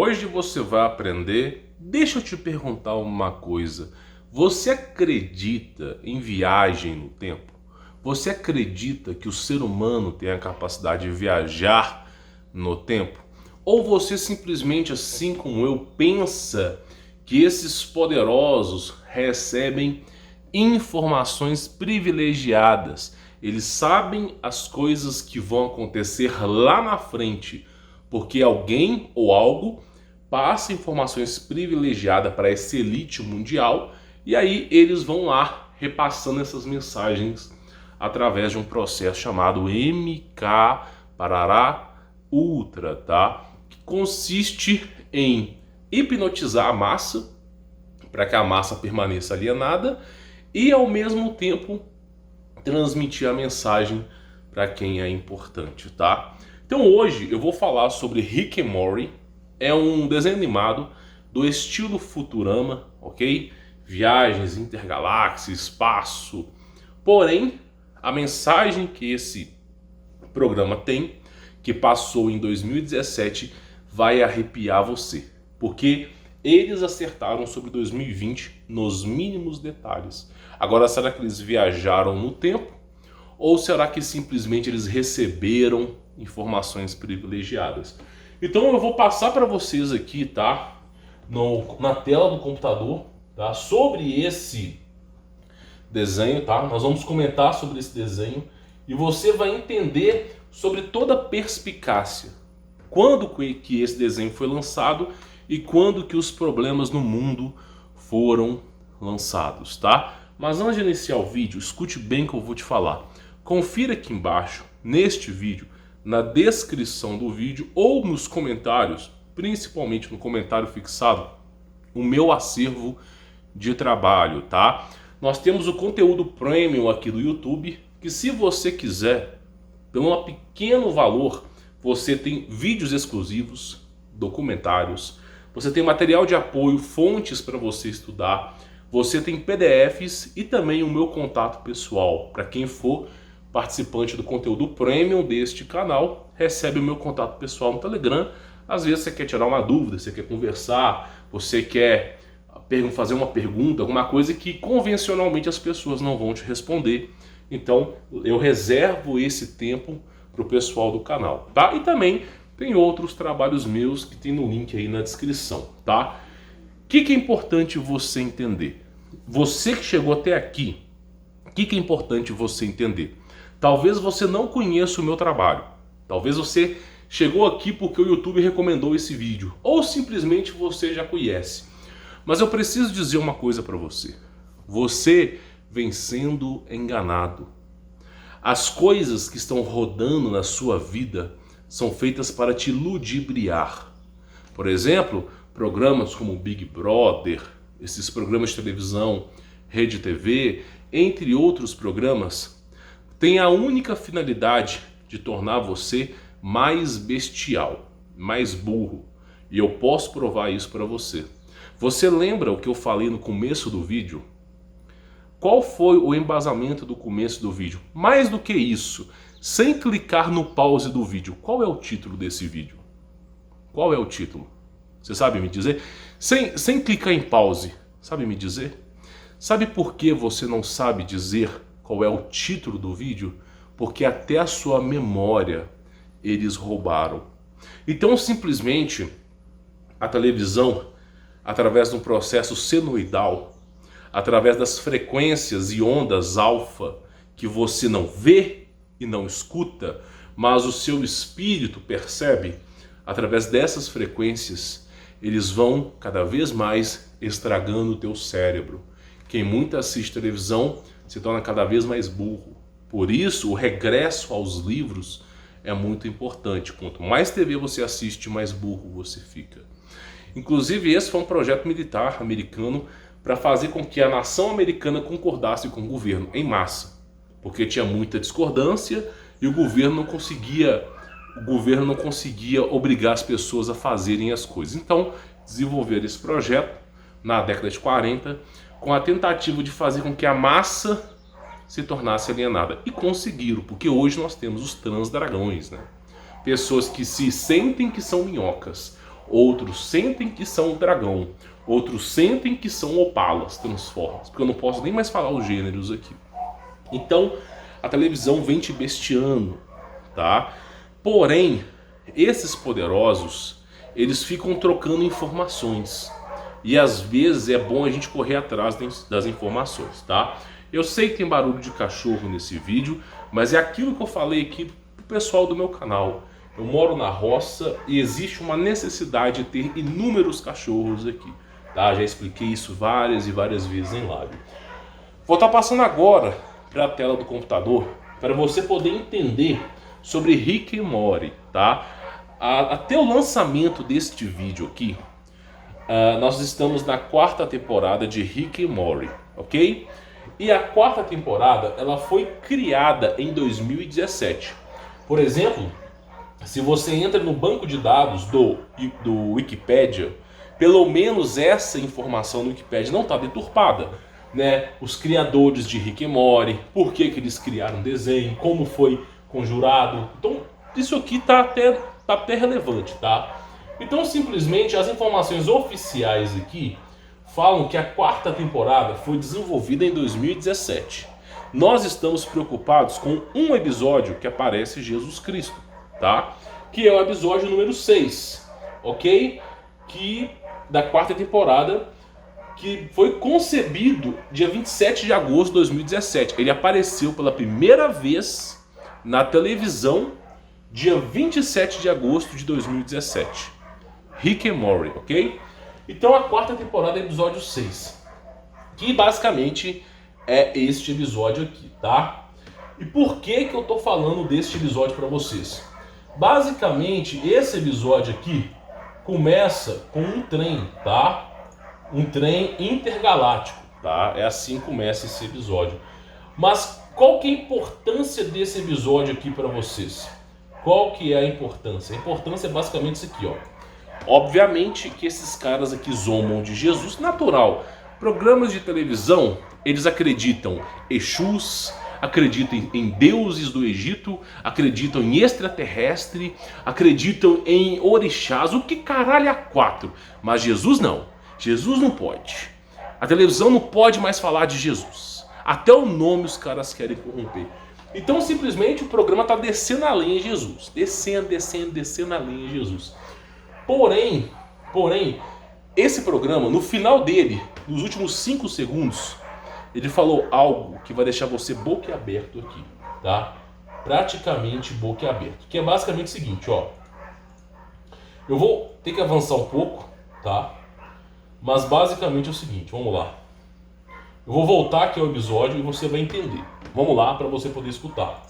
Hoje você vai aprender. Deixa eu te perguntar uma coisa. Você acredita em viagem no tempo? Você acredita que o ser humano tem a capacidade de viajar no tempo? Ou você simplesmente, assim como eu, pensa que esses poderosos recebem informações privilegiadas? Eles sabem as coisas que vão acontecer lá na frente, porque alguém ou algo passa informações privilegiadas para essa elite mundial e aí eles vão lá repassando essas mensagens através de um processo chamado MK Parará Ultra, tá? Que consiste em hipnotizar a massa para que a massa permaneça alienada e ao mesmo tempo transmitir a mensagem para quem é importante, tá? Então hoje eu vou falar sobre Rick and Morty. É um desenho animado do estilo Futurama, ok? Viagens, intergaláxias, espaço. Porém, a mensagem que esse programa tem, que passou em 2017, vai arrepiar você. Porque eles acertaram sobre 2020 nos mínimos detalhes. Agora, será que eles viajaram no tempo? Ou será que simplesmente eles receberam informações privilegiadas? Então eu vou passar para vocês aqui, tá? Na tela do computador, tá? Sobre esse desenho, tá? Nós vamos comentar sobre esse desenho e você vai entender sobre toda a perspicácia. Quando que esse desenho foi lançado e quando que os problemas no mundo foram lançados, tá? Mas antes de iniciar o vídeo, escute bem o que eu vou te falar. Confira aqui embaixo, neste vídeo, na descrição do vídeo ou nos comentários, principalmente no comentário fixado, o meu acervo de trabalho, tá? Nós temos o conteúdo premium aqui do YouTube, que se você quiser, pelo um pequeno valor, você tem vídeos exclusivos, documentários, você tem material de apoio, fontes para você estudar, você tem PDFs e também o meu contato pessoal. Para quem for participante do conteúdo premium deste canal, recebe o meu contato pessoal no Telegram. Às vezes você quer tirar uma dúvida, você quer conversar, você quer fazer uma pergunta, alguma coisa que convencionalmente as pessoas não vão te responder. Então eu reservo esse tempo para o pessoal do canal, tá? E também tem outros trabalhos meus que tem no link aí na descrição, tá? O que é importante você entender? Você que chegou até aqui, o que é importante você entender? Talvez você não conheça o meu trabalho. Talvez você chegou aqui porque o YouTube recomendou esse vídeo. Ou simplesmente você já conhece. Mas eu preciso dizer uma coisa para você. Você vem sendo enganado. As coisas que estão rodando na sua vida são feitas para te ludibriar. Por exemplo, programas como Big Brother, esses programas de televisão, Rede TV, entre outros programas, tem a única finalidade de tornar você mais bestial, mais burro. E eu posso provar isso para você. Você lembra o que eu falei no começo do vídeo? Qual foi o embasamento do começo do vídeo? Mais do que isso, sem clicar no pause do vídeo, qual é o título desse vídeo? Qual é o título? Você sabe me dizer? Sem clicar em pause, sabe me dizer? Sabe por que você não sabe dizer qual é o título do vídeo? Porque até a sua memória eles roubaram. Então simplesmente a televisão, através de um processo senoidal, através das frequências e ondas alfa que você não vê e não escuta, mas o seu espírito percebe, através dessas frequências, eles vão cada vez mais estragando o teu cérebro. Quem muito assiste televisão se torna cada vez mais burro. Por isso, o regresso aos livros é muito importante. Quanto mais TV você assiste, mais burro você fica. Inclusive, esse foi um projeto militar americano para fazer com que a nação americana concordasse com o governo em massa. Porque tinha muita discordância e o governo não conseguia obrigar as pessoas a fazerem as coisas. Então, desenvolveram esse projeto na década de 40 com a tentativa de fazer com que a massa se tornasse alienada. E conseguiram, porque hoje nós temos os transdragões, né? Pessoas que se sentem que são minhocas. outros sentem que são um dragão, outros sentem que são opalas, transformas, porque eu não posso nem mais falar os gêneros aqui. Então, a televisão vem te bestiando, tá? Porém, esses poderosos, eles ficam trocando informações. E às vezes é bom a gente correr atrás das informações, tá? Eu sei que tem barulho de cachorro nesse vídeo, mas é aquilo que eu falei aqui pro pessoal do meu canal. Eu moro na roça e existe uma necessidade de ter inúmeros cachorros aqui, tá? Já expliquei isso várias e várias vezes em live. Vou estar passando agora para a tela do computador para você poder entender sobre Rick e Morty, tá? Até o lançamento deste vídeo aqui, nós estamos na 4ª temporada de Rick e Morty, ok? E a 4ª temporada ela foi criada em 2017. Por exemplo, se você entra no banco de dados do Wikipedia, pelo menos essa informação no Wikipedia não está deturpada, né? Os criadores de Rick e Morty, por que eles criaram o desenho, como foi conjurado. Então, isso aqui tá até relevante, tá? Então, simplesmente, as informações oficiais aqui falam que a 4ª temporada foi desenvolvida em 2017. Nós estamos preocupados com um episódio que aparece Jesus Cristo, tá? Que é o episódio número 6, ok? Da 4ª temporada, que foi concebido dia 27 de agosto de 2017. Ele apareceu pela primeira vez na televisão dia 27 de agosto de 2017. Rick and Morty, ok? Então a 4ª temporada é episódio 6, que basicamente é este episódio aqui, tá? E por que eu tô falando deste episódio para vocês? Basicamente, esse episódio aqui começa com um trem, tá? Um trem intergaláctico, tá? É assim que começa esse episódio. Mas qual que é a importância desse episódio aqui para vocês? Qual que é a importância? A importância é basicamente isso aqui, ó. Obviamente que esses caras aqui zombam de Jesus, natural. Programas de televisão, eles acreditam em Exus, acreditam em deuses do Egito, acreditam em extraterrestre, acreditam em orixás, o que caralho é 4. Mas Jesus não. Jesus não pode. A televisão não pode mais falar de Jesus. Até o nome os caras querem corromper. Então simplesmente o programa está descendo a lenha em Jesus. Descendo a lenha em Jesus. Porém, esse programa, no final dele, nos últimos 5 segundos, ele falou algo que vai deixar você boquiaberto aqui, tá? Praticamente boquiaberto. Que é basicamente o seguinte, ó. Eu vou ter que avançar um pouco, tá? Mas basicamente é o seguinte, vamos lá. Eu vou voltar aqui ao episódio e você vai entender. Vamos lá para você poder escutar.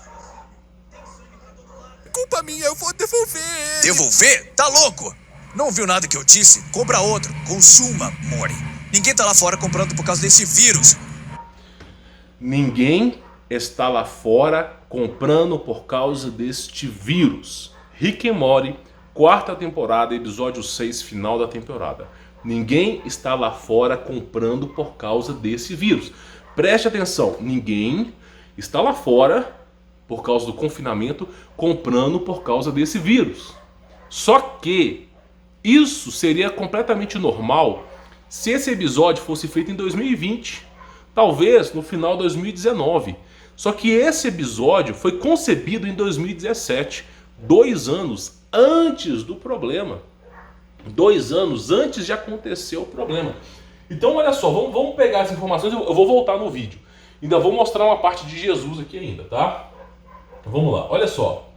Culpa minha, eu vou devolver. Devolver? Tá louco? Não ouviu nada que eu disse? Compra outro. Consuma, Morty. Ninguém tá lá fora comprando por causa desse vírus. Ninguém está lá fora comprando por causa deste vírus. Rick and Morty, 4ª temporada, episódio 6, final da temporada. Ninguém está lá fora comprando por causa desse vírus. Preste atenção, ninguém está lá fora, por causa do confinamento, comprando por causa desse vírus. Só que isso seria completamente normal se esse episódio fosse feito em 2020. Talvez no final de 2019. Só que esse episódio foi concebido em 2017. 2 anos antes do problema. 2 anos antes de acontecer o problema. Então olha só, vamos pegar as informações. Eu vou voltar no vídeo. Ainda vou mostrar uma parte de Jesus aqui ainda, tá? Vamos lá, olha só.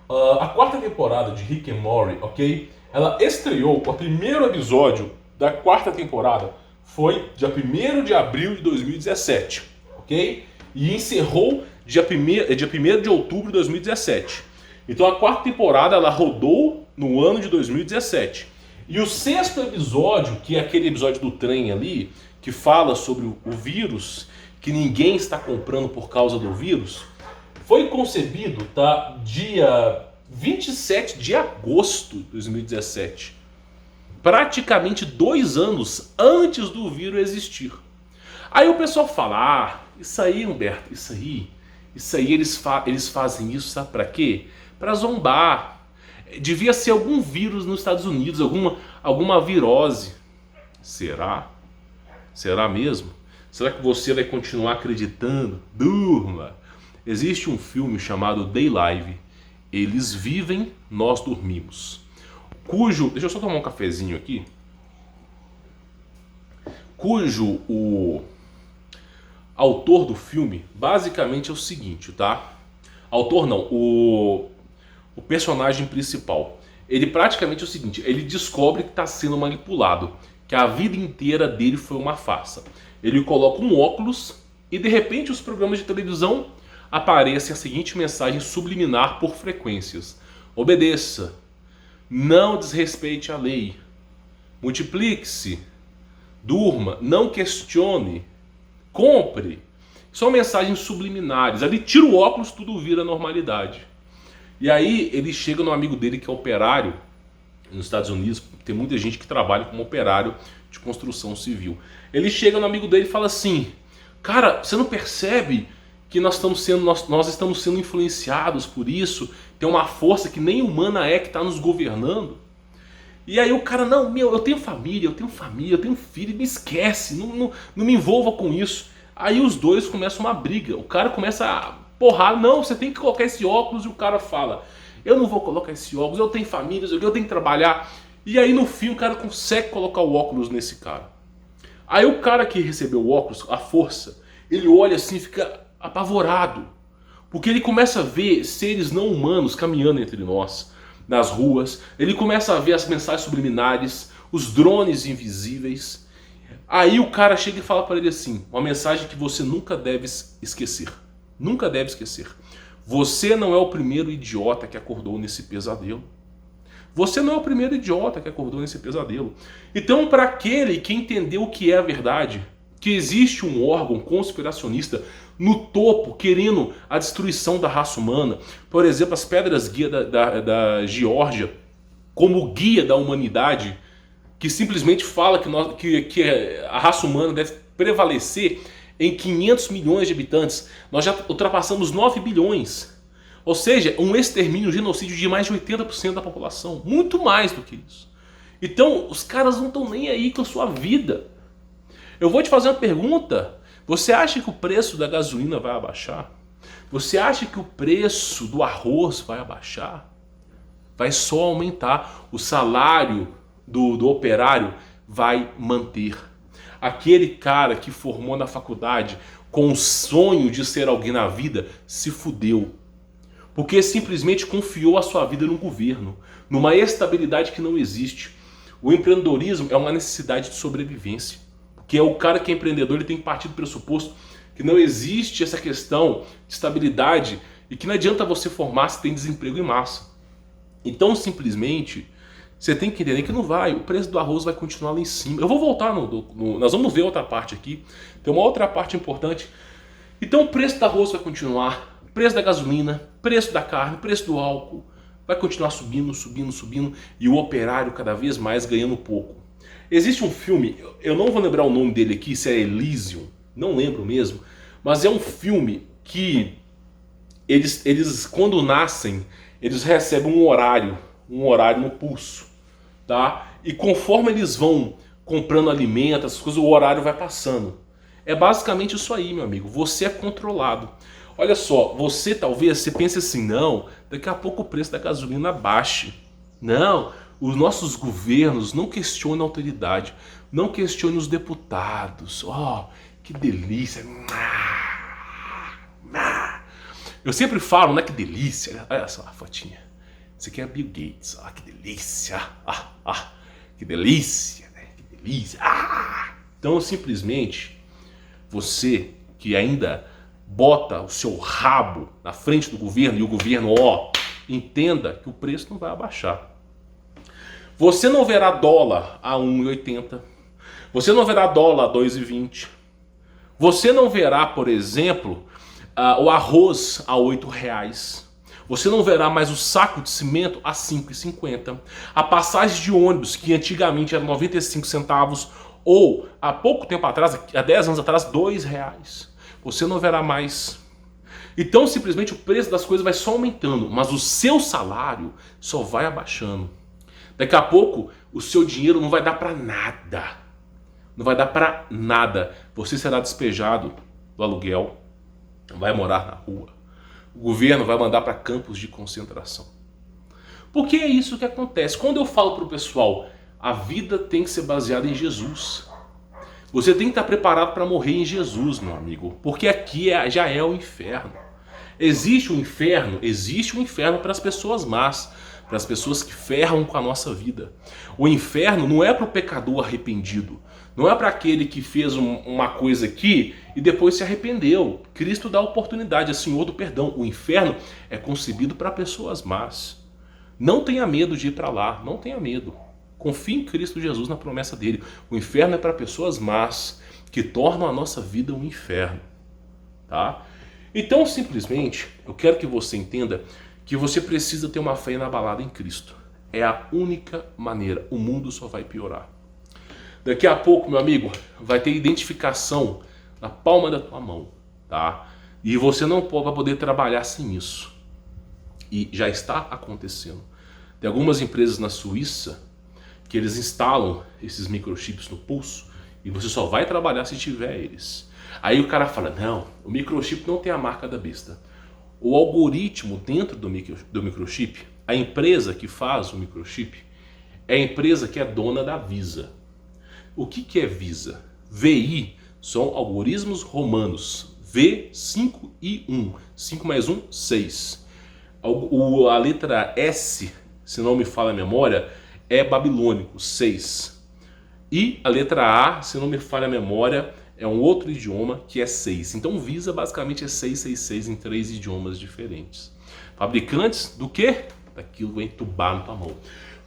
A 4ª temporada de Rick and Morty, ok? Ela estreou, o primeiro episódio da 4ª temporada foi dia 1º de abril de 2017, ok? E encerrou dia 1º de outubro de 2017. Então a 4ª temporada ela rodou no ano de 2017. E o 6º episódio, que é aquele episódio do trem ali, que fala sobre o vírus, que ninguém está comprando por causa do vírus, foi concebido, tá, dia 27 de agosto de 2017. Praticamente 2 anos antes do vírus existir. Aí o pessoal fala, isso aí, Humberto, isso aí eles fazem isso, sabe pra quê? Pra zombar. Devia ser algum vírus nos Estados Unidos, alguma virose. Será? Será mesmo? Será que você vai continuar acreditando? Durma! Existe um filme chamado Day Live. Eles vivem, nós dormimos. Deixa eu só tomar um cafezinho aqui. Cujo o autor do filme basicamente é o seguinte, tá? Autor não, o personagem principal. Ele praticamente é o seguinte, ele descobre que está sendo manipulado, que a vida inteira dele foi uma farsa. Ele coloca um óculos e de repente os programas de televisão aparecem a seguinte mensagem subliminar por frequências: obedeça, não desrespeite a lei, multiplique-se, durma, não questione, compre. São mensagens subliminares. Ali tira o óculos, tudo vira normalidade. E aí ele chega no amigo dele que é operário nos Estados Unidos. Tem muita gente que trabalha como operário de construção civil. Ele chega no amigo dele e fala assim: cara, você não percebe que nós estamos sendo influenciados por isso? Tem uma força que nem humana é que está nos governando. E aí o cara: não, eu tenho família, eu tenho filho, me esquece, não me envolva com isso. Aí os dois começam uma briga, o cara começa a porrar: não, você tem que colocar esse óculos. E o cara fala: eu não vou colocar esse óculos, eu tenho família, eu tenho que trabalhar. E aí no fim o cara consegue colocar o óculos nesse cara. Aí o cara que recebeu o óculos, a força, ele olha assim e fica apavorado, porque ele começa a ver seres não humanos caminhando entre nós, nas ruas. Ele começa a ver as mensagens subliminares, os drones invisíveis. Aí o cara chega e fala para ele assim, uma mensagem que você nunca deve esquecer. Nunca deve esquecer. Você não é o primeiro idiota que acordou nesse pesadelo. Você não é o primeiro idiota que acordou nesse pesadelo. Então, para aquele que entendeu o que é a verdade, que existe um órgão conspiracionista no topo querendo a destruição da raça humana, por exemplo, as pedras guia da Geórgia, como guia da humanidade, que simplesmente fala que a raça humana deve prevalecer em 500 milhões de habitantes. Nós já ultrapassamos 9 bilhões. Ou seja, um extermínio, um genocídio de mais de 80% da população. Muito mais do que isso. Então, os caras não estão nem aí com a sua vida. Eu vou te fazer uma pergunta. Você acha que o preço da gasolina vai abaixar? Você acha que o preço do arroz vai abaixar? Vai só aumentar. O salário do operário vai manter. Aquele cara que formou na faculdade com o sonho de ser alguém na vida se fudeu. Porque simplesmente confiou a sua vida no governo, numa estabilidade que não existe. O empreendedorismo é uma necessidade de sobrevivência. Porque o cara que é empreendedor, ele tem que partir do pressuposto que não existe essa questão de estabilidade e que não adianta você formar se tem desemprego em massa. Então simplesmente você tem que entender que não vai, o preço do arroz vai continuar lá em cima. Eu vou voltar nós vamos ver outra parte aqui. Tem uma outra parte importante. Então o preço do arroz vai continuar, preço da gasolina, preço da carne, preço do álcool vai continuar subindo, subindo, subindo, e o operário cada vez mais ganhando pouco. Existe um filme, eu não vou lembrar o nome dele aqui, se é Elysium, não lembro mesmo, mas é um filme que eles quando nascem, eles recebem um horário no pulso, tá? E conforme eles vão comprando alimento, essas coisas, o horário vai passando. É basicamente isso aí, meu amigo. Você é controlado. Olha só, você pense assim: não, daqui a pouco o preço da gasolina baixe. Não, os nossos governos não questionam a autoridade, não questionam os deputados. Oh, que delícia. Eu sempre falo, né, que delícia. Olha só a fotinha. Esse aqui é Bill Gates. Ah, que delícia. Que delícia, né? Que delícia. Então, simplesmente, você que ainda bota o seu rabo na frente do governo e o governo, entenda que o preço não vai abaixar. Você não verá dólar a 1,80. Você não verá dólar a 2,20. Você não verá, por exemplo, o arroz a R$8. Você não verá mais o saco de cimento a 5,50. A passagem de ônibus, que antigamente era 95 centavos, ou há pouco tempo atrás, há 10 anos atrás, R$2. Você não verá mais. Então simplesmente o preço das coisas vai só aumentando, mas o seu salário só vai abaixando. Daqui a pouco o seu dinheiro não vai dar para nada. Não vai dar para nada. Você será despejado do aluguel, vai morar na rua. O governo vai mandar para campos de concentração. Porque é isso que acontece. Quando eu falo para o pessoal, a vida tem que ser baseada em Jesus. Você tem que estar preparado para morrer em Jesus, meu amigo. Porque aqui já é o inferno. Existe um inferno para as pessoas más, para as pessoas que ferram com a nossa vida. O inferno não é para o pecador arrependido. Não é para aquele que fez uma coisa aqui e depois se arrependeu. Cristo dá oportunidade, é Senhor do perdão. O inferno é concebido para pessoas más. Não tenha medo de ir para lá, não tenha medo. Confie em Cristo Jesus, na promessa dele. O inferno é para pessoas más que tornam a nossa vida um inferno. Tá? Então, simplesmente, eu quero que você entenda que você precisa ter uma fé inabalada em Cristo. É a única maneira. O mundo só vai piorar. Daqui a pouco, meu amigo, vai ter identificação na palma da tua mão, tá? E você não vai poder trabalhar sem isso. E já está acontecendo. Tem algumas empresas na Suíça que eles instalam esses microchips no pulso e você só vai trabalhar se tiver eles. Aí o cara fala, não, o microchip não tem a marca da besta. O algoritmo dentro do microchip, a empresa que faz o microchip, é a empresa que é dona da Visa. O que é Visa? VI são algoritmos romanos. V, 5 e 1. 5 mais 1, 6. A letra S, se não me falha a memória, é babilônico, 6. E a letra A, se não me falha a memória, é um outro idioma que é 6. Então Visa basicamente é 666 em 3 idiomas diferentes. Fabricantes do quê? Daquilo que vai entubar na tua mão.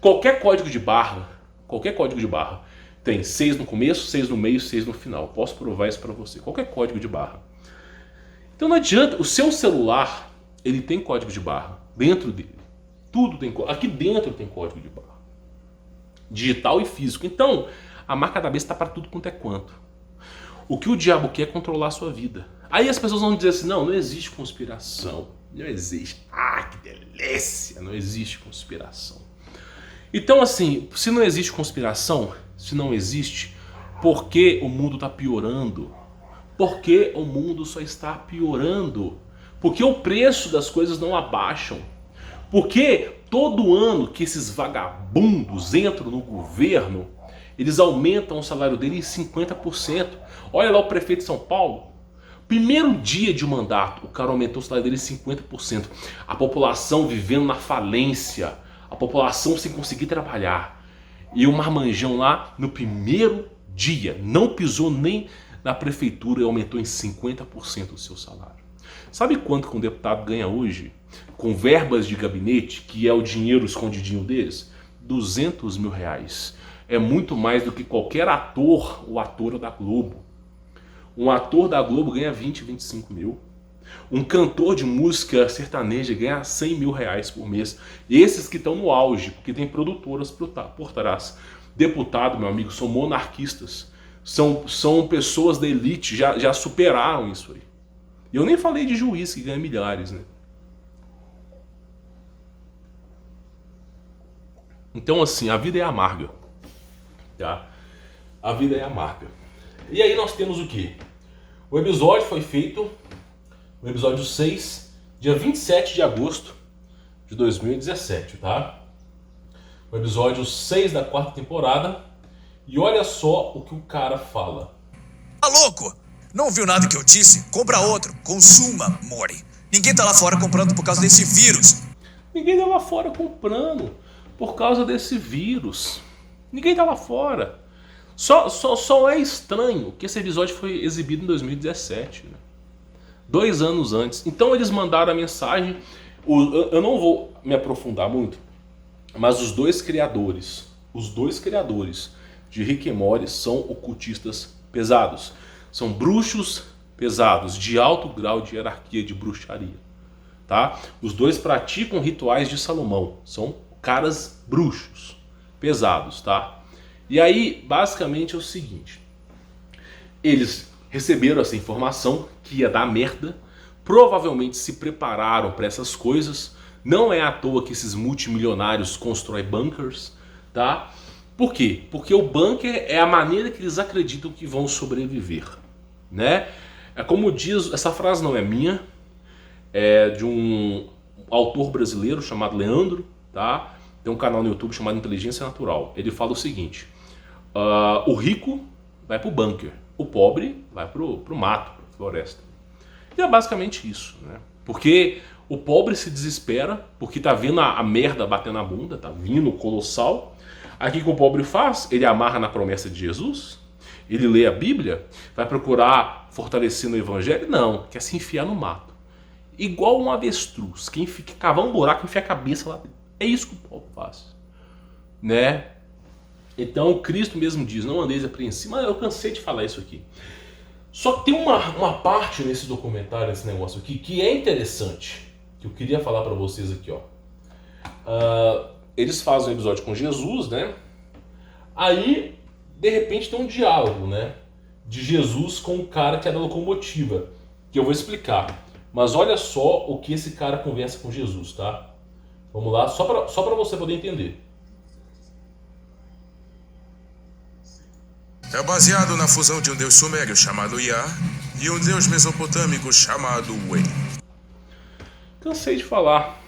Qualquer código de barra tem 6 no começo, 6 no meio, 6 no final. Posso provar isso para você. Qualquer código de barra. Então não adianta. O seu celular, ele tem código de barra dentro dele. Tudo tem código. Aqui dentro tem código de barra. Digital e físico. Então, a marca da besta está para tudo quanto é quanto. O que o diabo quer é controlar a sua vida. Aí as pessoas vão dizer assim, não existe conspiração. Não existe. Ah, que delícia. Não existe conspiração. Então assim, se não existe conspiração, se não existe, por que o mundo está piorando? Por que o mundo só está piorando? Por que o preço das coisas não abaixam? Por que todo ano que esses vagabundos entram no governo, eles aumentam o salário dele em 50%? Olha lá o prefeito de São Paulo. Primeiro dia de mandato, o cara aumentou o salário dele em 50%. A população vivendo na falência. A população sem conseguir trabalhar. E o marmanjão lá, no primeiro dia, não pisou nem na prefeitura e aumentou em 50% o seu salário. Sabe quanto que um deputado ganha hoje? Com verbas de gabinete, que é o dinheiro escondidinho deles? 200 mil reais. É muito mais do que qualquer ator ou atora da Globo. Um ator da Globo ganha 20, 25 mil. Um cantor de música sertaneja ganha 100 mil reais por mês. Esses que estão no auge, porque tem produtoras por trás. Deputado, meu amigo, são monarquistas. São pessoas da elite, já superaram isso aí. E eu nem falei de juiz que ganha milhares, né? Então assim, a vida é amarga. Tá? A vida é amarga. E aí nós temos o quê? O episódio foi feito, o episódio 6, dia 27 de agosto de 2017, tá? O episódio 6 da 4ª temporada. E olha só o que o cara fala. Tá louco? Não viu nada que eu disse? Compra outro. Consuma, more. Ninguém tá lá fora comprando por causa desse vírus. Ninguém tá lá fora comprando por causa desse vírus. Ninguém tá lá fora. Só é estranho que esse episódio foi exibido em 2017, né? 2 anos antes. Então eles mandaram a mensagem. Eu não vou me aprofundar muito, mas os dois criadores de Rick and Morty são ocultistas pesados. São bruxos pesados, de alto grau de hierarquia de bruxaria. Tá? Os dois praticam rituais de Salomão. São caras bruxos, pesados, tá? E aí, basicamente é o seguinte. Eles receberam essa informação que ia dar merda, provavelmente se prepararam para essas coisas. Não é à toa que esses multimilionários constroem bunkers, tá? Por quê? Porque o bunker é a maneira que eles acreditam que vão sobreviver, né? É como diz, essa frase não é minha, é de um autor brasileiro chamado Leandro, tá? Tem um canal no YouTube chamado Inteligência Natural. Ele fala o seguinte: o rico vai pro bunker, o pobre vai pro mato, pra floresta. E é basicamente isso, né? Porque o pobre se desespera porque tá vendo a merda batendo na bunda, tá vindo colossal. Aí o que o pobre faz? Ele amarra na promessa de Jesus, ele lê a Bíblia, vai procurar fortalecer no Evangelho? Não, quer se enfiar no mato. Igual um avestruz, quem fica cavar um buraco, enfia a cabeça lá dentro. É isso que o pobre faz, né? Então Cristo mesmo diz: não andeis apreensivos. Mas eu cansei de falar isso aqui. Só que tem uma parte nesse documentário, nesse negócio aqui, que é interessante, que eu queria falar pra vocês aqui, ó. Eles fazem um episódio com Jesus, né? Aí, de repente, tem um diálogo, né? De Jesus com o cara que é da locomotiva, que eu vou explicar. Mas olha só o que esse cara conversa com Jesus, tá? Vamos lá, só pra você poder entender. É baseado na fusão de um deus sumério chamado Yah e um deus mesopotâmico chamado Wei. Cansei de falar.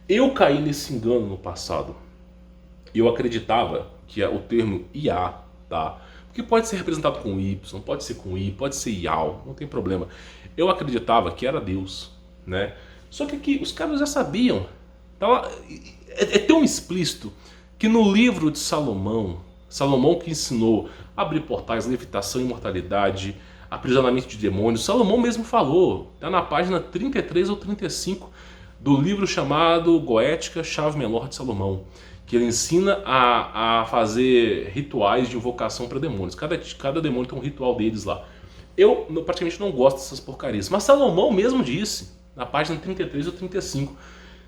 Eu caí nesse engano no passado. Eu acreditava que o termo Yah, tá? Porque pode ser representado com Y, pode ser com I, pode ser Yao, não tem problema. Eu acreditava que era Deus, né? Só que aqui os caras já sabiam. Então, é tão explícito que no livro de Salomão que ensinou a abrir portais, levitação, imortalidade, aprisionamento de demônios, Salomão mesmo falou, tá na página 33 ou 35 do livro chamado Goética, Chave Menor de Salomão, que ele ensina a fazer rituais de invocação para demônios. Cada demônio tem um ritual deles lá. Eu praticamente não gosto dessas porcarias, mas Salomão mesmo disse, na página 33 ou 35,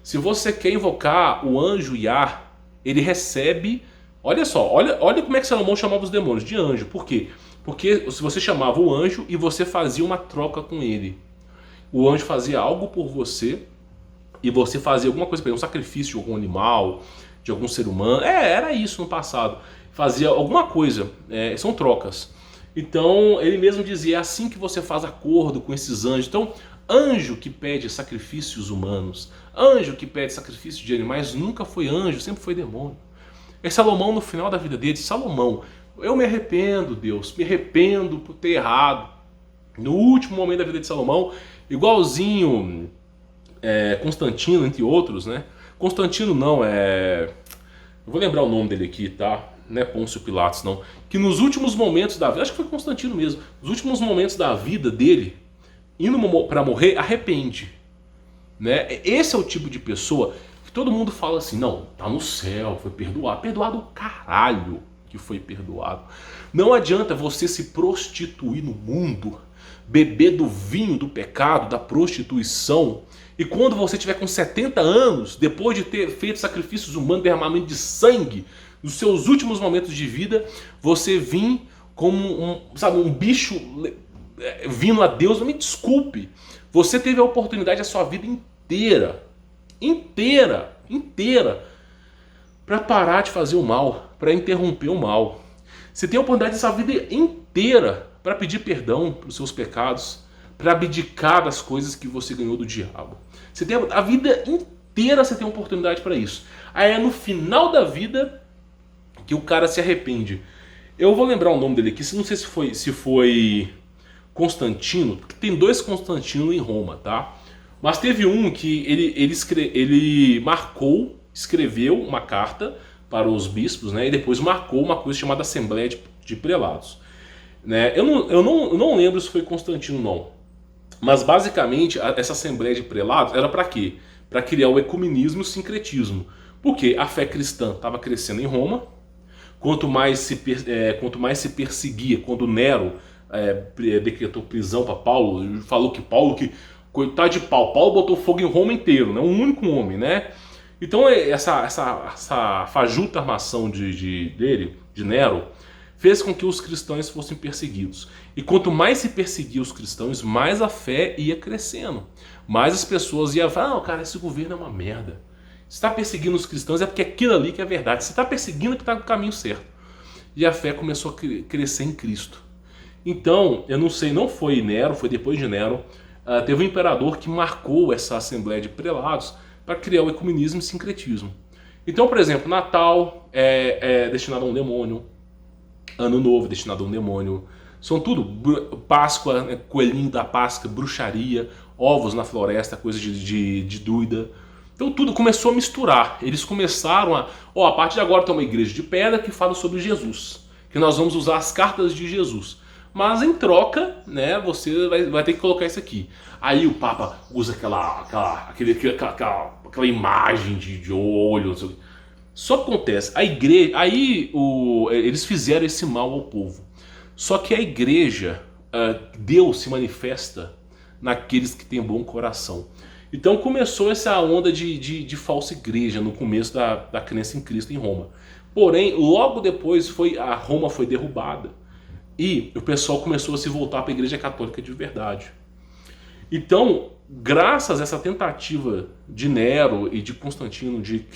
se você quer invocar o anjo Yah, ele recebe... Olha só, olha como é que Salomão chamava os demônios, de anjo. Por quê? Porque se você chamava o anjo e você fazia uma troca com ele. O anjo fazia algo por você e você fazia alguma coisa para ele, um sacrifício de algum animal, de algum ser humano. Era isso no passado. Fazia alguma coisa, são trocas. Então ele mesmo dizia: é assim que você faz acordo com esses anjos. Então, anjo que pede sacrifícios humanos, anjo que pede sacrifício de animais, nunca foi anjo, sempre foi demônio. É Salomão, no final da vida dele, disse: Salomão, eu me arrependo, Deus, me arrependo por ter errado. No último momento da vida de Salomão, igualzinho Constantino, entre outros, né? Constantino não, eu vou lembrar o nome dele aqui, tá? Não é Pôncio Pilatos, não. Que nos últimos momentos da vida, acho que foi Constantino mesmo, nos últimos momentos da vida dele, indo para morrer, arrepende, né? Esse é o tipo de pessoa que todo mundo fala assim: não, tá no céu, foi perdoado. Perdoado o caralho que foi perdoado. Não adianta você se prostituir no mundo, beber do vinho do pecado, da prostituição, e quando você tiver com 70 anos, depois de ter feito sacrifícios humanos, derramamento de sangue, nos seus últimos momentos de vida, você vir como um bicho vindo a Deus. Me desculpe, você teve a oportunidade a sua vida inteira para parar de fazer o mal, para interromper o mal. Você tem a oportunidade dessa vida inteira para pedir perdão pelos seus pecados, para abdicar das coisas que você ganhou do diabo. Você tem a vida inteira, você tem a oportunidade para isso. Aí é no final da vida que o cara se arrepende. Eu vou lembrar o nome dele aqui, não sei se foi Constantino, porque tem dois Constantino em Roma, tá? Mas teve um que ele escreveu uma carta para os bispos, né? E depois marcou uma coisa chamada Assembleia de Prelados, né? Eu não lembro se foi Constantino, não. Mas basicamente essa Assembleia de Prelados era para quê? Para criar o ecumenismo e o sincretismo. Porque a fé cristã estava crescendo em Roma. Quanto mais se perseguia, quando Nero decretou prisão para Paulo, falou que coitado de Paulo botou fogo em Roma inteiro, né? Um único homem, né? Então essa fajuta armação de Nero fez com que os cristãos fossem perseguidos. E quanto mais se perseguia os cristãos, mais a fé ia crescendo. Mais as pessoas iam falar, cara, esse governo é uma merda. Se está perseguindo os cristãos é porque aquilo ali que é verdade. Se está perseguindo é que está no caminho certo. E a fé começou a crescer em Cristo. Então, eu não sei, não foi Nero, foi depois de Nero, teve um imperador que marcou essa assembleia de prelados para criar o ecumenismo e o sincretismo. Então, por exemplo, Natal é destinado a um demônio, Ano Novo destinado a um demônio, são tudo Páscoa, coelhinho da Páscoa, bruxaria, ovos na floresta, coisa de doida. Então tudo começou a misturar. Eles começaram a partir de agora tem uma igreja de pedra que fala sobre Jesus, que nós vamos usar as cartas de Jesus. Mas em troca, né, você vai ter que colocar isso aqui. Aí o Papa usa aquela imagem de olho, não sei o quê. Só acontece, a igreja, eles fizeram esse mal ao povo. Só que a igreja, Deus se manifesta naqueles que têm bom coração. Então começou essa onda de falsa igreja no começo da crença em Cristo em Roma. Porém, logo depois a Roma foi derrubada e o pessoal começou a se voltar para a igreja católica de verdade. Então, graças a essa tentativa de Nero e de Constantino de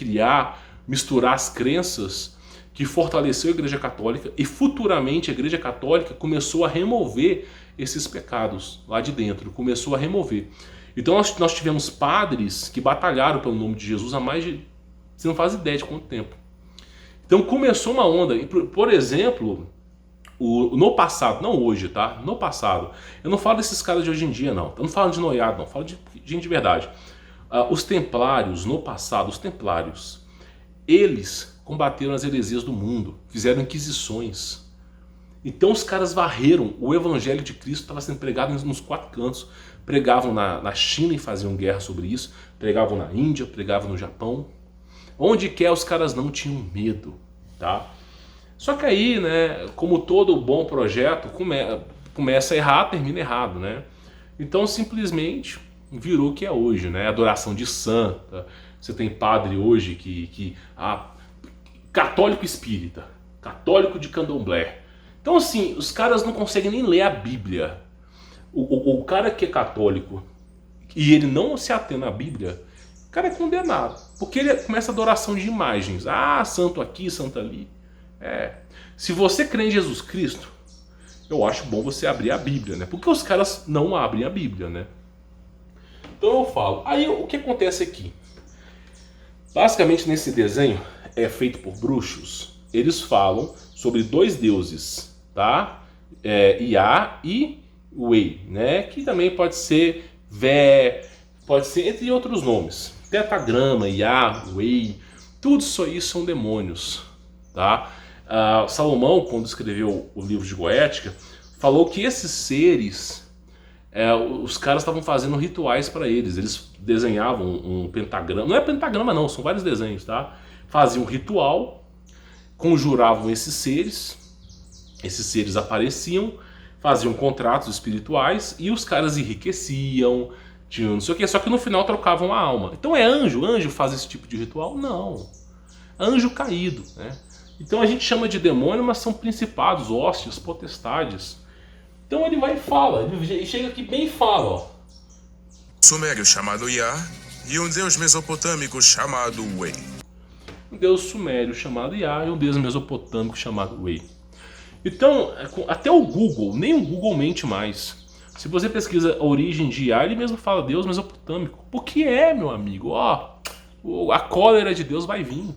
misturar as crenças, que fortaleceu a Igreja Católica, e futuramente a Igreja Católica começou a remover esses pecados lá de dentro, começou a remover. Então nós tivemos padres que batalharam pelo nome de Jesus há mais de... Você não faz ideia de quanto tempo. Então começou uma onda, por exemplo, no passado, não hoje, tá? No passado, eu não falo desses caras de hoje em dia, não. Eu não falo de noiado, não. Eu falo de gente de verdade. Os templários, no passado, eles combateram as heresias do mundo, fizeram inquisições. Então os caras varreram, o evangelho de Cristo estava sendo pregado nos 4 cantos. Pregavam na China e faziam guerra sobre isso, pregavam na Índia, pregavam no Japão. Onde quer os caras não tinham medo, tá? Só que aí, né, como todo bom projeto, começa a errar, termina errado, né? Então simplesmente virou o que é hoje, né? Adoração de santa. Você tem padre hoje católico espírita, católico de candomblé. Então assim, os caras não conseguem nem ler a Bíblia. O cara que é católico e ele não se atém à Bíblia, o cara é condenado. Porque ele começa a adoração de imagens. Santo aqui, santo ali. Se você crê em Jesus Cristo, eu acho bom você abrir a Bíblia, né? Porque os caras não abrem a Bíblia, né? Então eu falo. Aí o que acontece aqui? Basicamente nesse desenho, feito por bruxos, eles falam sobre 2 deuses, tá? Iá e Wei, né? Que também pode ser pode ser entre outros nomes. Pentagrama, Iá, Wei, tudo isso aí são demônios, tá? Salomão, quando escreveu o livro de Goética, falou que esses seres, os caras estavam fazendo rituais para eles. Eles desenhavam um pentagrama, não é pentagrama não, são vários desenhos, tá? Faziam um ritual, conjuravam esses seres apareciam, faziam contratos espirituais e os caras enriqueciam, tinham não sei o que, só que no final trocavam a alma. Então anjo faz esse tipo de ritual? Não. Anjo caído, né? Então a gente chama de demônio, mas são principados, hostes, potestades. Então ele vai e fala, ele chega aqui bem e fala, ó. Sumério chamado Iá e um deus mesopotâmico chamado Wei. Um deus sumério chamado Iá e um deus mesopotâmico chamado Wei. Então, até o Google, nem o Google mente mais. Se você pesquisa a origem de Iá, ele mesmo fala deus mesopotâmico. Porque meu amigo, a cólera de Deus vai vir.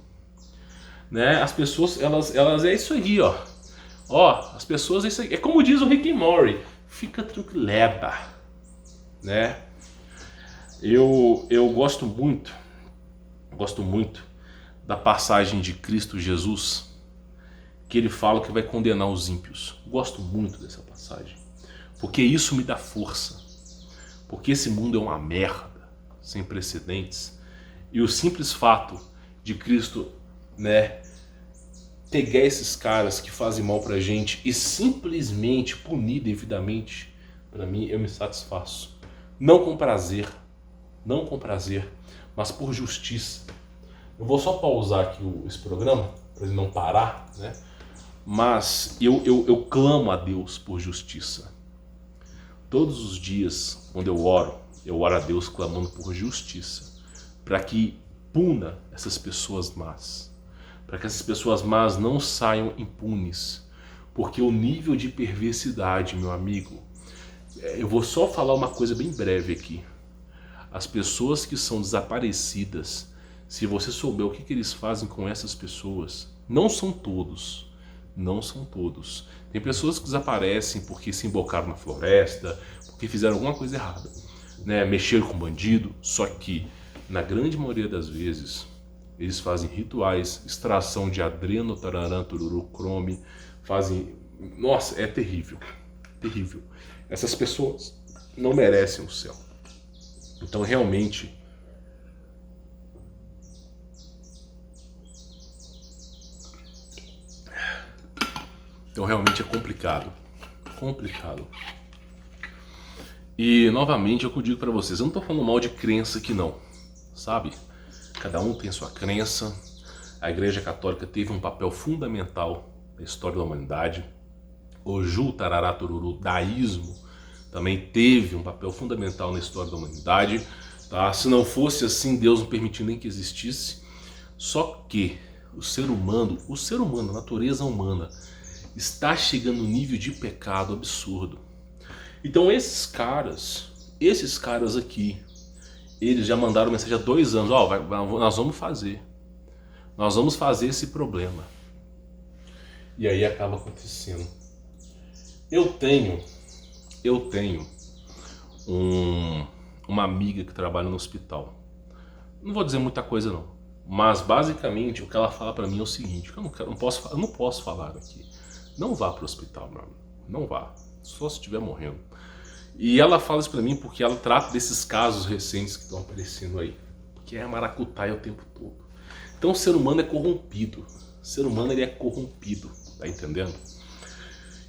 Né? As pessoas, elas é isso aí, ó. As pessoas é isso aí. É como diz o Rick and Morty, fica tranquileta, né? Eu gosto muito da passagem de Cristo Jesus, que ele fala que vai condenar os ímpios. Gosto muito dessa passagem, porque isso me dá força. Porque esse mundo é uma merda, sem precedentes. E o simples fato de Cristo, né, pegar esses caras que fazem mal pra gente e simplesmente punir devidamente, pra mim, eu me satisfaço. Não com prazer, mas por justiça. Eu vou só pausar aqui esse programa, pra ele não parar, né? Mas eu clamo a Deus por justiça. Todos os dias, quando eu oro a Deus clamando por justiça, para que puna essas pessoas más, para que essas pessoas más não saiam impunes, porque o nível de perversidade, meu amigo, eu vou só falar uma coisa bem breve aqui. As pessoas que são desaparecidas, se você souber o que eles fazem com essas pessoas, não são todos. Não são todos. Tem pessoas que desaparecem porque se embocaram na floresta, porque fizeram alguma coisa errada, né? Mexeram com bandido, só que na grande maioria das vezes eles fazem rituais, extração de adreno, tararã, tururu, crome, fazem... Nossa, é terrível, terrível. Essas pessoas não merecem o céu. Então realmente é complicado. Complicado. E novamente é o que eu digo pra vocês, eu não tô falando mal de crença aqui não, sabe? Cada um tem sua crença. A Igreja Católica teve um papel fundamental na história da humanidade. O Ju Tarará Tururu Daísmo também teve um papel fundamental na história da humanidade, tá? Se não fosse assim, Deus não permitiu nem que existisse. Só que o ser humano, a natureza humana, está chegando num nível de pecado absurdo. Então esses caras aqui, eles já mandaram mensagem há 2 anos, ó, nós vamos fazer esse problema. E aí acaba acontecendo. Eu tenho uma amiga que trabalha no hospital. Não vou dizer muita coisa não, mas basicamente o que ela fala pra mim é o seguinte, que eu não posso falar aqui. Não vá para o hospital, meu amigo. Não vá. Só se estiver morrendo. E ela fala isso pra mim porque ela trata desses casos recentes que estão aparecendo aí. Que é maracutaia o tempo todo. Então o ser humano é corrompido. O ser humano ele é corrompido. Tá entendendo?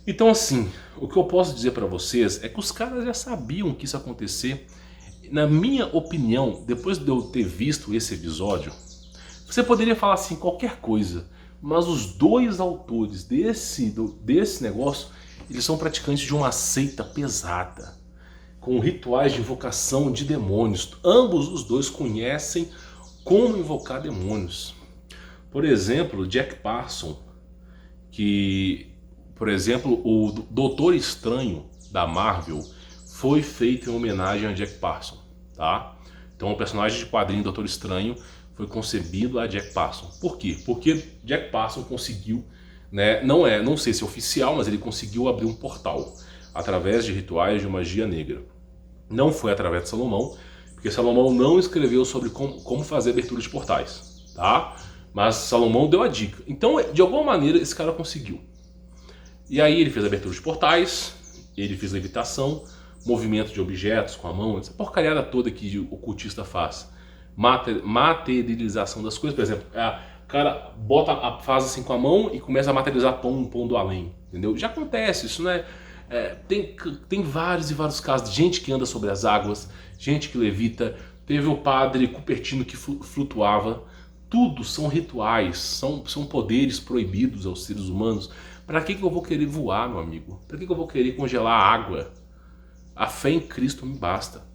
Então assim, o que eu posso dizer pra vocês é que os caras já sabiam que isso ia acontecer. Na minha opinião, depois de eu ter visto esse episódio, você poderia falar assim qualquer coisa. Mas os 2 autores desse negócio, eles são praticantes de uma seita pesada, com rituais de invocação de demônios. Ambos os 2 conhecem como invocar demônios. Por exemplo, Jack Parson, por exemplo, o Doutor Estranho da Marvel foi feito em homenagem a Jack Parson, tá? Então o personagem de quadrinho Doutor Estranho foi concebido a Jack Parson. Por quê? Porque Jack Parson conseguiu, né, não sei se é oficial, mas ele conseguiu abrir um portal através de rituais de magia negra. Não foi através de Salomão, porque Salomão não escreveu sobre como fazer abertura de portais, tá? Mas Salomão deu a dica. Então, de alguma maneira, esse cara conseguiu. E aí ele fez abertura de portais, ele fez levitação, movimento de objetos com a mão, essa porcariada toda que o ocultista faz. Materialização das coisas, por exemplo, o cara faz assim com a mão e começa a materializar pão do além, entendeu? Já acontece, isso né? Tem vários e vários casos de gente que anda sobre as águas, gente que levita, teve o padre Cupertino que flutuava. Tudo são rituais, são poderes proibidos aos seres humanos. Para que eu vou querer voar, meu amigo? Para que eu vou querer congelar a água? A fé em Cristo me basta.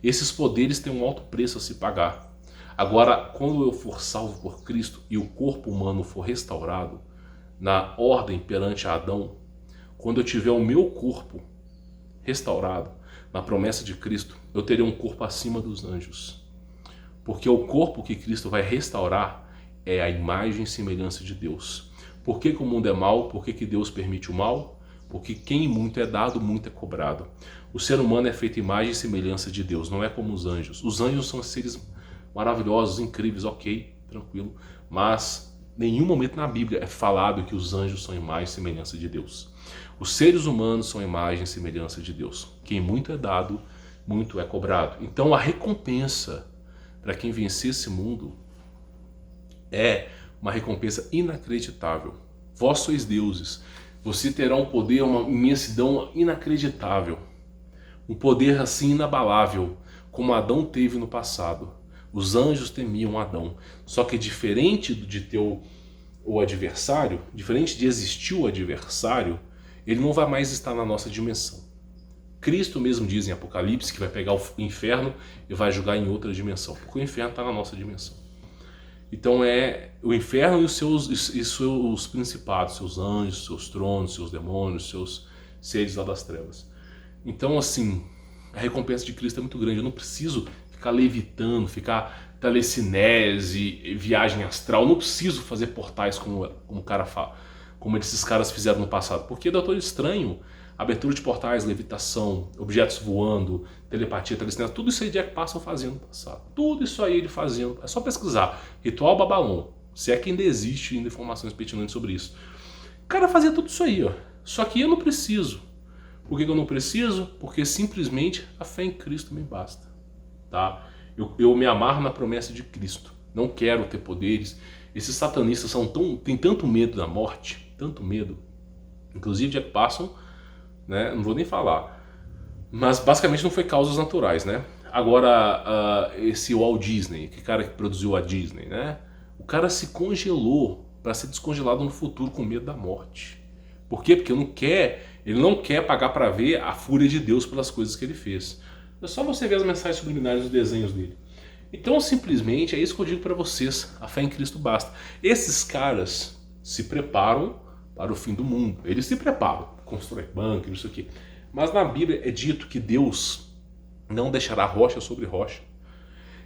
Esses poderes têm um alto preço a se pagar. Agora, quando eu for salvo por Cristo e o corpo humano for restaurado, na ordem perante Adão, quando eu tiver o meu corpo restaurado, na promessa de Cristo, eu terei um corpo acima dos anjos. Porque o corpo que Cristo vai restaurar é a imagem e semelhança de Deus. Por que o mundo é mau? Por que Deus permite o mal? Porque quem muito é dado, muito é cobrado. O ser humano é feito imagem e semelhança de Deus, não é como os anjos. Os anjos são seres maravilhosos, incríveis, ok, tranquilo. Mas em nenhum momento na Bíblia é falado que os anjos são imagem e semelhança de Deus. Os seres humanos são imagem e semelhança de Deus. Quem muito é dado, muito é cobrado. Então a recompensa para quem vencer esse mundo é uma recompensa inacreditável. Vós sois deuses. Você terá um poder, uma imensidão inacreditável. Um poder assim inabalável, como Adão teve no passado. Os anjos temiam Adão. Só que diferente de ter o adversário, diferente de existir o adversário, ele não vai mais estar na nossa dimensão. Cristo mesmo diz em Apocalipse que vai pegar o inferno e vai julgar em outra dimensão, porque o inferno está na nossa dimensão. Então é o inferno e os seus principados, seus anjos, seus tronos, seus demônios, seus seres lá das trevas. Então assim, a recompensa de Cristo é muito grande. Eu não preciso ficar levitando, ficar telecinese, viagem astral. Eu não preciso fazer portais como o cara fala, como esses caras fizeram no passado. Porque Doutor Estranho, abertura de portais, levitação, objetos voando, telepatia, telecinese, tudo isso aí Jack Parsons fazia no passado. Tudo isso aí ele fazendo. É só pesquisar. Ritual Babalon. Se é que ainda existe ainda informações pertinentes sobre isso. O cara fazia tudo isso aí, ó. Só que eu não preciso. Por que eu não preciso? Porque simplesmente a fé em Cristo me basta. Tá? Eu me amarro na promessa de Cristo. Não quero ter poderes. Esses satanistas têm tanto medo da morte, tanto medo. Inclusive Jack Parsons, né, não vou nem falar. Mas basicamente não foi causas naturais, né? Agora, esse Walt Disney, que cara que produziu a Disney, né? O cara se congelou para ser descongelado no futuro com medo da morte. Por quê? Porque ele não quer pagar para ver a fúria de Deus pelas coisas que ele fez. É só você ver as mensagens subliminares dos desenhos dele. Então, simplesmente, é isso que eu digo para vocês. A fé em Cristo basta. Esses caras se preparam para o fim do mundo. Eles se preparam. Constrói bunker, isso aqui. Mas na Bíblia é dito que Deus não deixará rocha sobre rocha.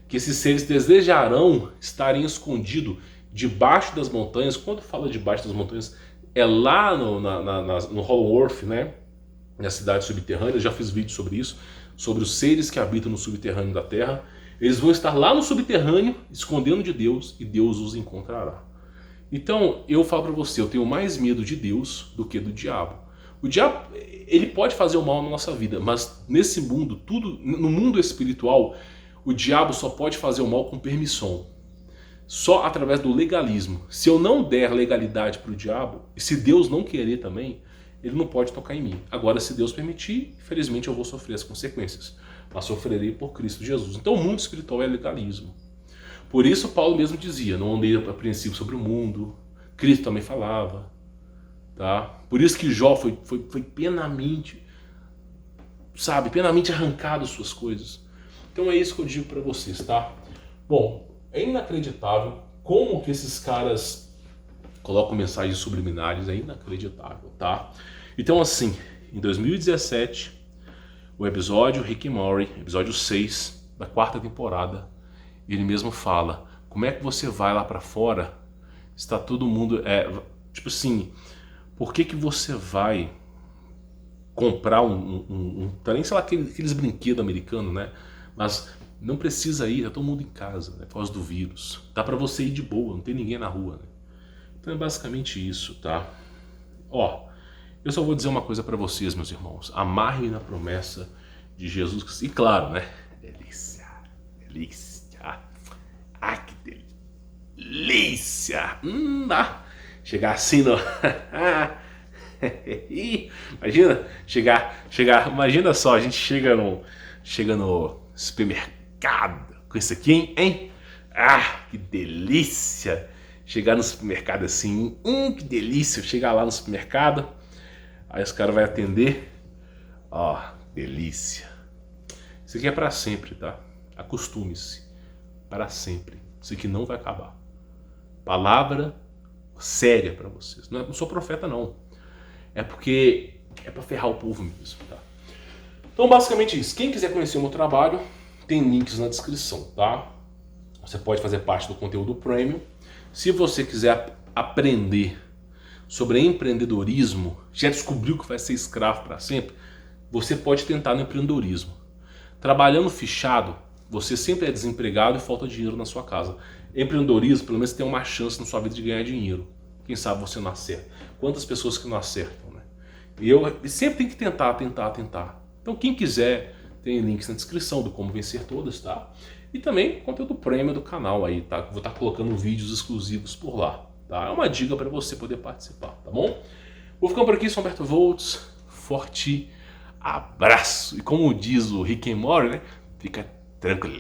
Que esses seres desejarão estarem escondidos debaixo das montanhas. Quando fala debaixo das montanhas, é lá no Hollow Earth, né? Na cidade subterrânea. Eu já fiz vídeo sobre isso. Sobre os seres que habitam no subterrâneo da Terra. Eles vão estar lá no subterrâneo, escondendo de Deus, e Deus os encontrará. Então, eu falo para você, eu tenho mais medo de Deus do que do diabo. O diabo, ele pode fazer o mal na nossa vida, mas nesse mundo, no mundo espiritual, o diabo só pode fazer o mal com permissão. Só através do legalismo. Se eu não der legalidade para o diabo, e se Deus não querer também, ele não pode tocar em mim. Agora, se Deus permitir, infelizmente eu vou sofrer as consequências. Mas sofrerei por Cristo Jesus. Então o mundo espiritual é legalismo. Por isso Paulo mesmo dizia, não andei apreensivo sobre o mundo. Cristo também falava. Tá? Por isso que Jó foi penamente, penamente arrancado suas coisas. Então é isso que eu digo para vocês, tá? Bom, é inacreditável como que esses caras colocam mensagens subliminares, é inacreditável, tá? Então assim, em 2017, o episódio Rick and Morty, episódio 6 da 4ª temporada, ele mesmo fala, como é que você vai lá pra fora, está todo mundo, tipo assim, por que você vai comprar nem sei lá, aqueles brinquedos americanos, né? Mas não precisa ir, tá todo mundo em casa, né? Por causa do vírus. Dá pra você ir de boa, não tem ninguém na rua, né? Então é basicamente isso, tá? Ó, eu só vou dizer uma coisa pra vocês, meus irmãos. Amarrem na promessa de Jesus. E claro, né? Delícia, delícia. Ah, que delícia. Chegar assim no... Imagina, imagina só, a gente chega no supermercado com isso aqui, hein? Ah, que delícia. Chegar no supermercado assim, que delícia. Chegar lá no supermercado, aí os caras vão atender. Ó, delícia. Isso aqui é para sempre, tá? Acostume-se. Para sempre. Isso aqui não vai acabar. Palavra séria para vocês. Não sou profeta, não. É porque é para ferrar o povo mesmo, tá? Então, basicamente isso. Quem quiser conhecer o meu trabalho, tem links na descrição, tá? Você pode fazer parte do conteúdo premium. Se você quiser aprender sobre empreendedorismo, já descobriu que vai ser escravo para sempre, você pode tentar no empreendedorismo. Trabalhando fichado, você sempre é desempregado e falta dinheiro na sua casa. Empreendedorismo, pelo menos, tem uma chance na sua vida de ganhar dinheiro. Quem sabe você não acerta. Quantas pessoas que não acertam, né? E eu sempre tenho que tentar. Então quem quiser, tem links na descrição do Como Vencer Todas, tá? E também conteúdo premium do canal aí, tá? Vou estar colocando vídeos exclusivos por lá, tá? É uma dica para você poder participar, tá bom? Vou ficando por aqui, sou Humberto Volts. Forte abraço. E como diz o Rick and Morty, né? Fica tranquilo.